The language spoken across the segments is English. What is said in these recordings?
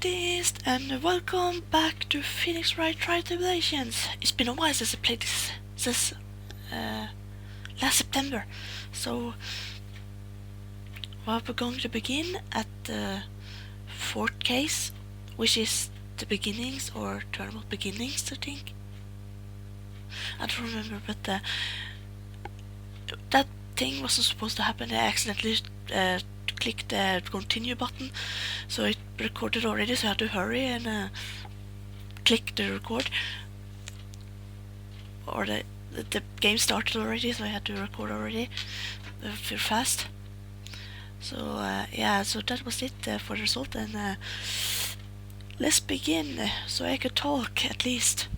GODOT'S, and welcome back to Phoenix Wright Tribulations. It's been a while since I played this last September, so we're going to begin at the fourth case, which is the beginnings or Turnabout beginnings, I think. I don't remember, but that thing wasn't supposed to happen. I accidentally clicked the continue button, so it recorded already, so I had to hurry and click the record, or the game started already, so I had to record already very fast. So yeah, so that was it for the result, and let's begin so I could talk at least.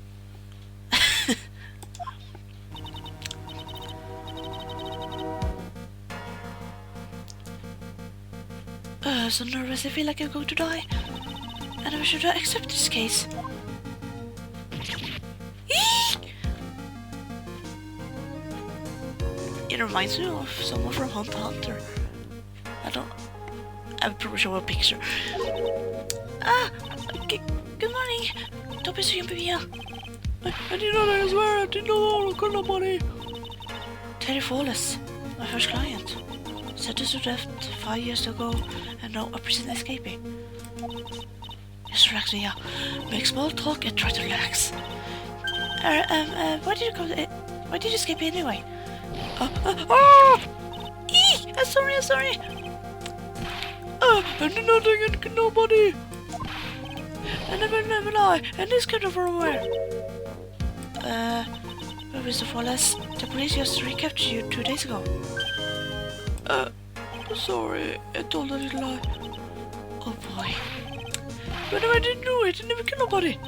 So nervous, I feel like I'm going to die. And I should accept this case. Eek! It reminds me of someone from Hunter x Hunter. I will probably show a picture. Good morning. Don't be so jumpy. I didn't know that, I swear. I didn't know that. Nobody. Terry Fallis, my first client. Sentenced to death 5 years ago, and now a prison escaping. Yes, relax, yeah. Make small talk and try to relax. Why did you come? Why did you escape anyway? Eek! I'm sorry. I did nothing and nobody. I never lie, and this kind of aware. Mr. Fallis, the police just recaptured you 2 days ago. Sorry, I told a little lie. Oh boy. But I didn't do it, I never killed nobody.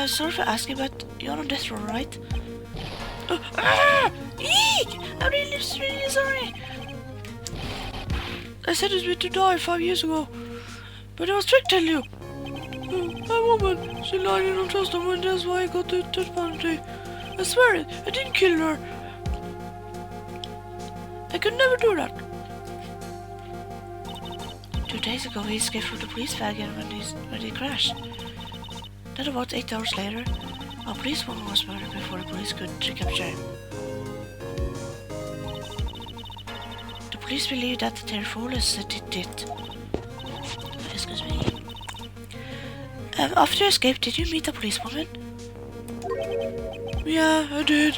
Sorry for asking, but you're on death row, right? Eek! I'm really sorry. I said it was to die 5 years ago, but I was tricked, tell you. A woman, she lied, you don't trust her, and that's why I got the death penalty. I swear it, I didn't kill her. I could never do that. 2 days ago he escaped from the police wagon when he crashed. Then about 8 hours later, a policewoman was murdered before the police could recapture him. The police believe that Terry Fallis did it. Excuse me. After you escaped, did you meet a policewoman? Yeah, I did.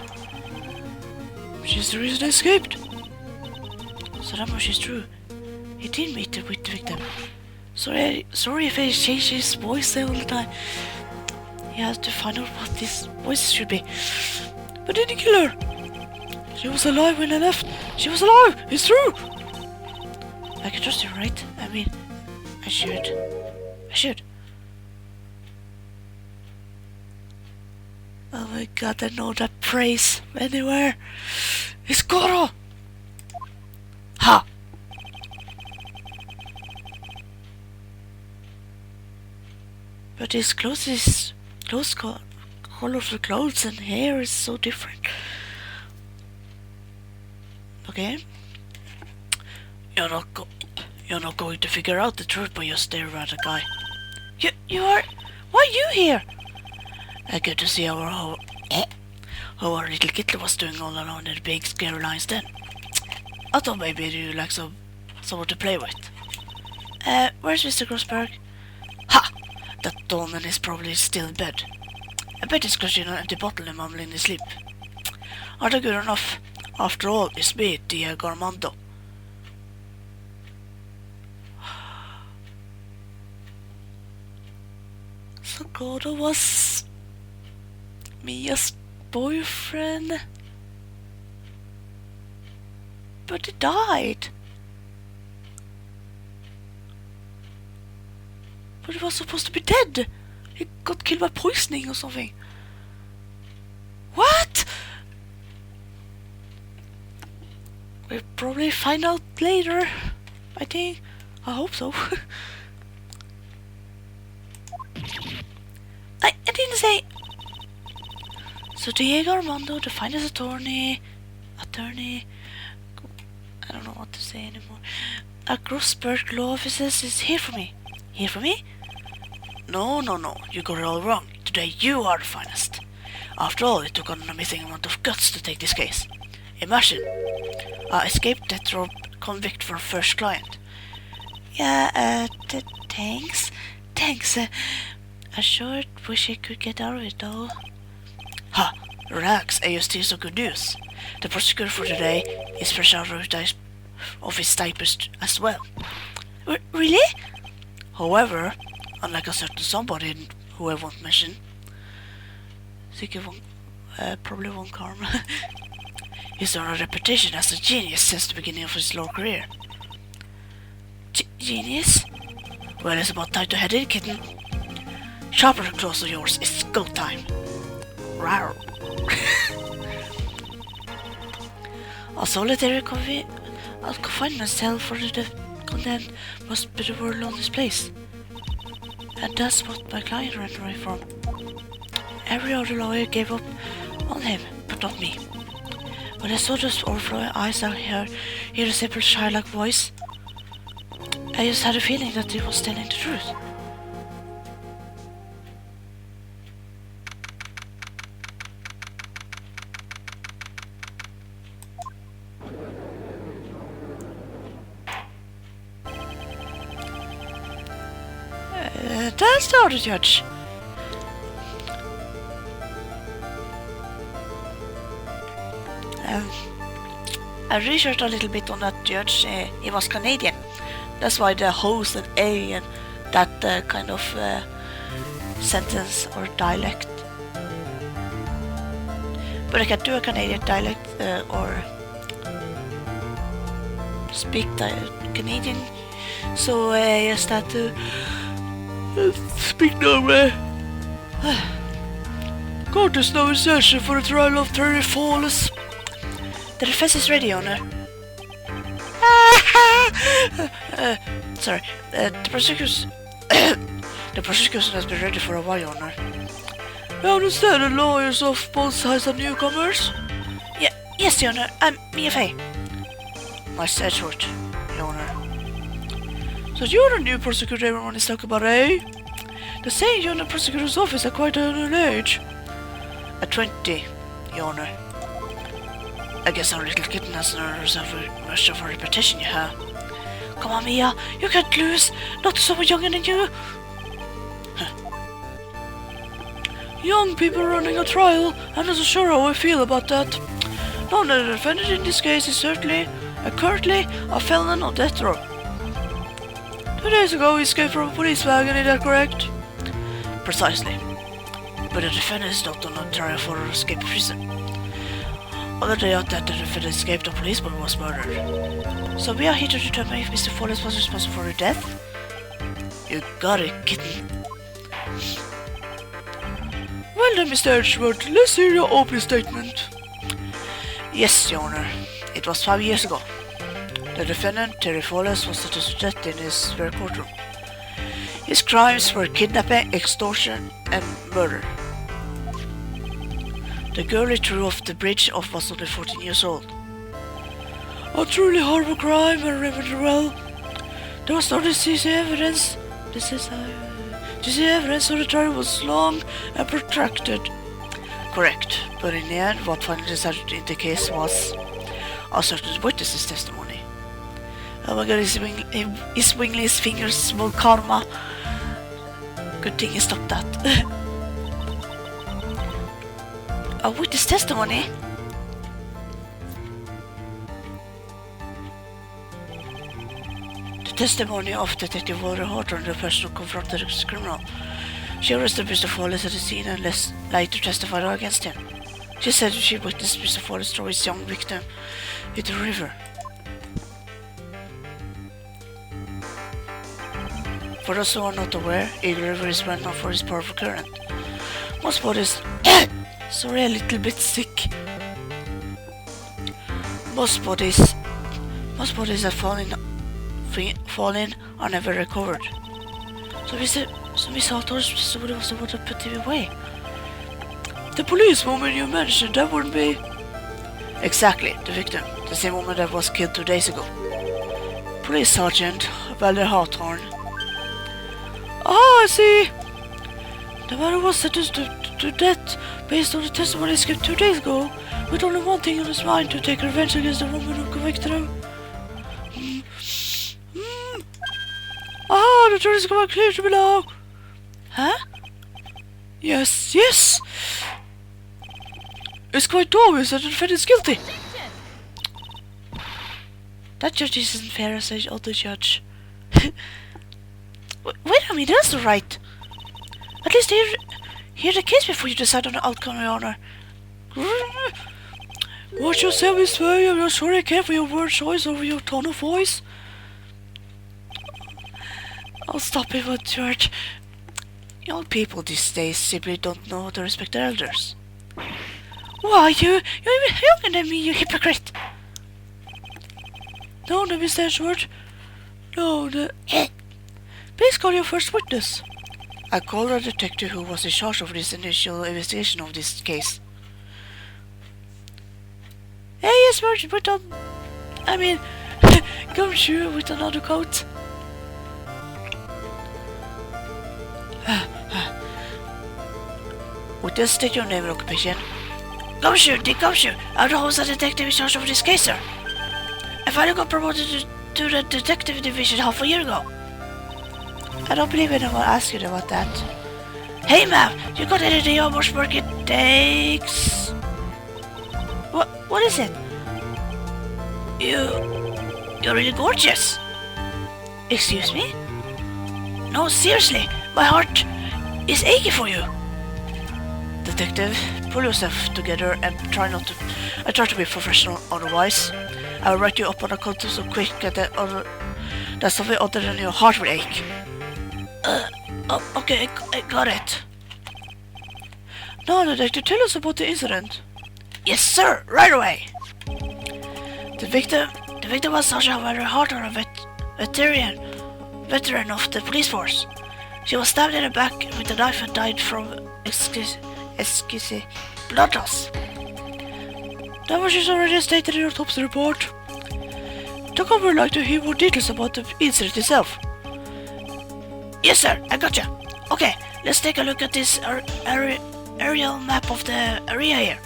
She's the reason I escaped. So that much is true. He did meet with the victim. Sorry if I changed his voice all the time. He has to find out what this voice should be. But did he kill her? She was alive when I left. She was alive! It's true! I can trust you, right? I mean, I should. Oh my god, I know that praise anywhere. It's Goro! Ha! But his clothes, colorful clothes and hair is so different. Okay. You're not going to figure out the truth by just staring at a guy. You are? Why are you here? I get to see how our little kitten was doing all alone in the big scary lion's den. I thought maybe you like someone to play with. Where's Mr. Grossberg? Ha! That Donan is probably still in bed. I bet he's crushing an empty bottle and mumbling in his sleep. Are they good enough? After all, it's me, Diego Armando. So Godo was Mia's boyfriend. But he died. But he was supposed to be dead. He got killed by poisoning or something. What? We'll probably find out later, I think. I hope so. I didn't say. So Diego Armando, the finest attorney, I don't know what to say anymore. A Grossberg law officer is here for me. Hear from me? No, you got it all wrong. Today you are the finest. After all, it took an amazing amount of guts to take this case. Imagine, escaped death row convict for first client. Yeah, thanks. I sure wish I could get out of it though. Ha! Relax, I just hear some good news. The prosecutor for today is fresh out of his diapers as well. Really? However, unlike a certain somebody who I won't mention, probably won't harm. He's earned a reputation as a genius since the beginning of his law career. Genius? Well, it's about time to head in, kitten. Sharper the claws of yours, it's go time. Rawr. A solitary confinement cell for the condemned must be the world loneliest place. And that's what my client ran away from. Every other lawyer gave up on him, but not me. When I saw those overflowing eyes out here, hear a simple childlike voice, I just had a feeling that he was telling the truth. That's not a judge. I researched a little bit on that judge. He was Canadian. That's why the host and A and that kind of sentence or dialect. But I can do a Canadian dialect or speak Canadian. So I just had to speak Norway. Court is now in session for the trial of Terry Falls. The defense is ready, Honor. Sorry, the prosecution has been ready for a while, Honor. I understand the lawyers of both sides are newcomers? Yes, Your Honor. I'm Mia Nice Edgeworth, Your Honor. So you're the new prosecutor everyone is talking about, eh? They say you're in the prosecutor's office at quite an early age. At 20, Your Honor. I guess our little kitten has much of a reputation, you have. Come on, Mia, you can't lose. Not someone younger than you. Young people running a trial. I'm not so sure how I feel about that. No, the defendant in this case is currently a felon on death row. 2 days ago, he escaped from a police wagon, is that correct? Precisely. But the defendant is not on a trial for escape prison. Other day out that the defendant escaped, a policeman was murdered. So we are here to determine if Mr. Fallis was responsible for her death. You got it, kitten. Well then, Mr. Edgeworth, let's hear your opening statement. Yes, Your Honor. It was 5 years ago. The defendant, Terry Fallis, was sentenced to death in his very courtroom. His crimes were kidnapping, extortion, and murder. The girl he threw off the bridge was only 14 years old. A truly horrible crime, I remember well. There was no decisive evidence. Decisive evidence of the trial was long and protracted. Correct, but in the end, what finally decided in the case was a certain witness's testimony. Oh my god, he's wiggling his fingers, small karma. Good thing he stopped that. A witness testimony? The testimony of Detective Walter Horton, the person who confronted the criminal. She arrested Mr. Fallis at the scene and later testified against him. She said she witnessed Mr. Fallis throw his young victim into the river. For those who are not aware, Eagle River is well known for its powerful current. Most bodies... Sorry, a little bit sick. Most bodies that fall in are never recovered. So we thought somebody was about to put him away. The police woman you mentioned, that wouldn't be... Exactly, the victim. The same woman that was killed 2 days ago. Police Sergeant Valder Hawthorne. Ah, I see. The man who was sentenced to death based on the testimony he skipped 2 days ago, with only one thing on his mind: to take revenge against the woman who convicted him. Ah, the truth is coming clear to me now. Huh? Yes, yes. It's quite obvious that the defendant is guilty. That judge isn't fair as any other judge. Wait a minute, that's right. At least hear the case before you decide on the outcome, Your Honor. Watch yourself this way. I'm not sure I care for your word choice over your tone of voice. I'll stop it with George. Young people these days simply don't know how to respect their elders. Why, you're even younger than me, you hypocrite! No, Mr. Edgeworth. No, Please call your first witness. I called a detective who was in charge of this initial investigation of this case. Hey, yes, Martin, put on... I mean, gumshoe with another coat. Witness, state your name and occupation. Gumshoe, Dick Gumshoe. I'm the host and detective in charge of this case, sir. I finally got promoted to the detective division half a year ago. I don't believe anyone asked you about that. Hey, ma'am, you got any idea how much work it takes? What is it? You're really gorgeous. Excuse me? No, seriously, my heart is aching for you. Detective, pull yourself together and try not to... I try to be professional, otherwise I'll write you up on a counter so quick that something other than your heart will ache. Okay, I got it. Now, detective, tell us about the incident. Yes, sir, right away. The victim was Sasha Harder, a veteran of the police force. She was stabbed in the back with a knife and died from blood loss. That was just already stated in your autopsy report. The cover would like to hear more details about the incident itself. Yes, sir, I gotcha. Okay, let's take a look at this aerial map of the area here.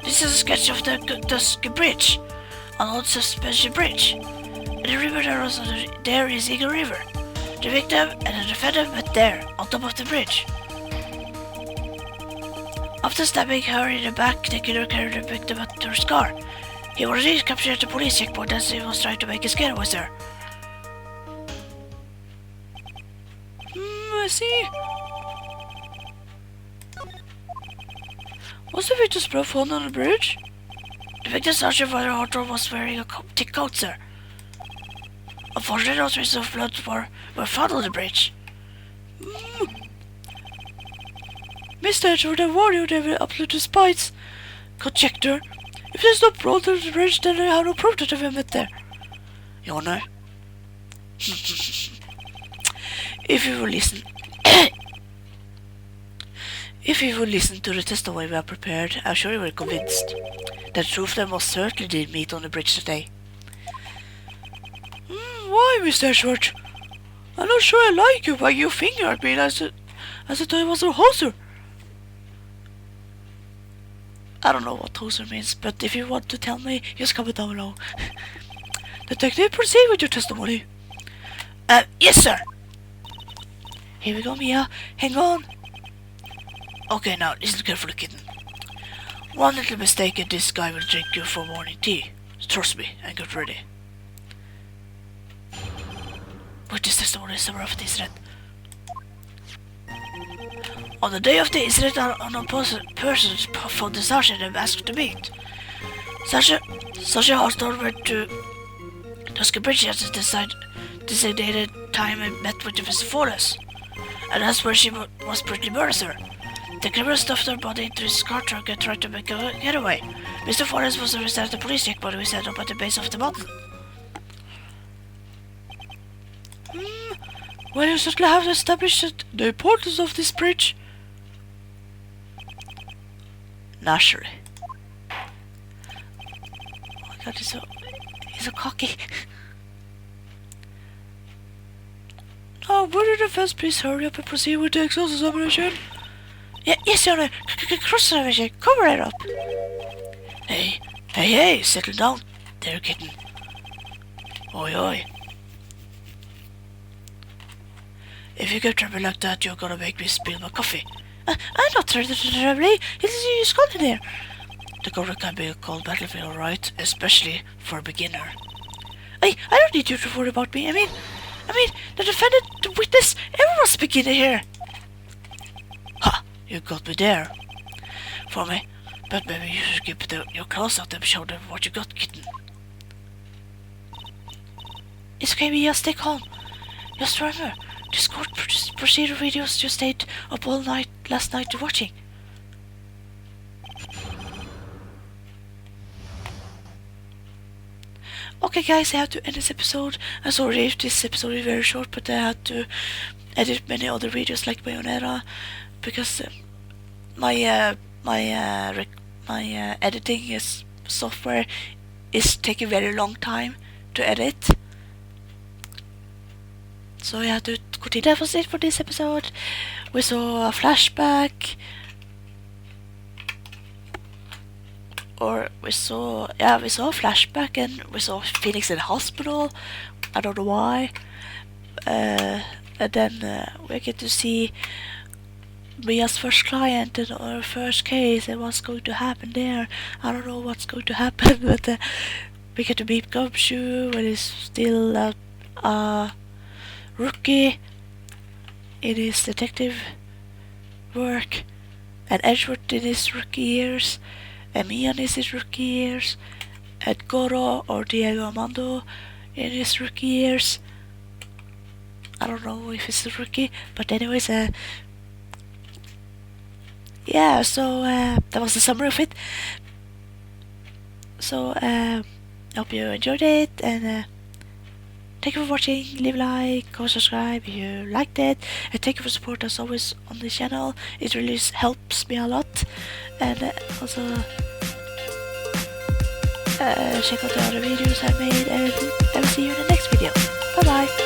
This is a sketch of the GODOT'S bridge, an old suspension bridge. The river there is Eagle River. The victim and the defendant met there, on top of the bridge. After stabbing her in the back, the killer carried the victim at her car. He was captured at the police checkpoint as he was trying to make his getaway, sir. I see. Was the victim's blood found on the bridge? The victim's sergeant Father Hartron was wearing a thick coat, sir. Unfortunately, no traces of blood were found on the bridge. Mr. Edgeworth, I warn you, they will absolute despise conjecture. If there's no blood on the bridge, then I have no proof that they met there. Your Honor. If you will listen... If you will listen to the testimony we have prepared, I'm sure you will be convinced that two of them most certainly did meet on the bridge today. Why, Mr. Edgeworth? I'm not sure I like you wagging your finger at me as I thought I was a hoser. I don't know what hoser means, but if you want to tell me, just comment down below. Detective, proceed with your testimony. Yes, sir. Here we go, Mia. Hang on. Okay, now listen carefully, kitten. One little mistake and this guy will drink you for morning tea. Trust me, and get ready. But this testimony is summary of the incident. On the day of the incident, an unknown person found the sergeant and asked to meet. Sergeant Hartron went to the bridge at the designated time and met with Mr. Forrest. And that's where she was brutally murdered, sir. The criminal stuffed her body into his car trunk and tried to make a getaway. Mr. Forrest was arrested at the police checkpoint we set up at the base of the mountain. Well, you certainly have established the importance of this bridge. Naturally. Oh my god, he's so cocky. Oh, Brother Defense, please hurry up and proceed with the exhaust examination. Yes, Your Honor. Cross-examination. Cover it up. Hey, settle down there, kitten. Oi. If you get trouble like that, you're gonna make me spill my coffee. I'm not terribly. You scolded there. The cover can be a cold battlefield, right? Especially for a beginner. I don't need you to worry about me. I mean, the defendant, the witness, everyone's a beginner here. Ha! You got me there. For me. But maybe you should keep your clothes out and show them what you got, kitten. It's okay, we just stay calm. Just remember, this court procedure videos just stayed up all night last night watching. Okay guys, I have to end this episode. I'm sorry if this episode is very short, but I had to edit many other videos like Bayonetta because my editing software is taking very long time to edit. So I had to continue. That was it for this episode. We saw a flashback. We saw a flashback, and we saw Phoenix in the hospital. I don't know why. And then we get to see Mia's first client and our first case and what's going to happen there. I don't know what's going to happen, but we get to meet Gumshoe when he's still a rookie in his detective work, and Edgeworth in his rookie years, and Mia in his rookie years, and Goro or Diego Armando in his rookie years. I don't know if it's a rookie, but anyways, yeah, so that was the summary of it. So I hope you enjoyed it, and thank you for watching. Leave a like, comment, subscribe if you liked it, and thank you for support as always on the channel. It really helps me a lot. And also check out the other videos I made, and I will see you in the next video. Bye bye.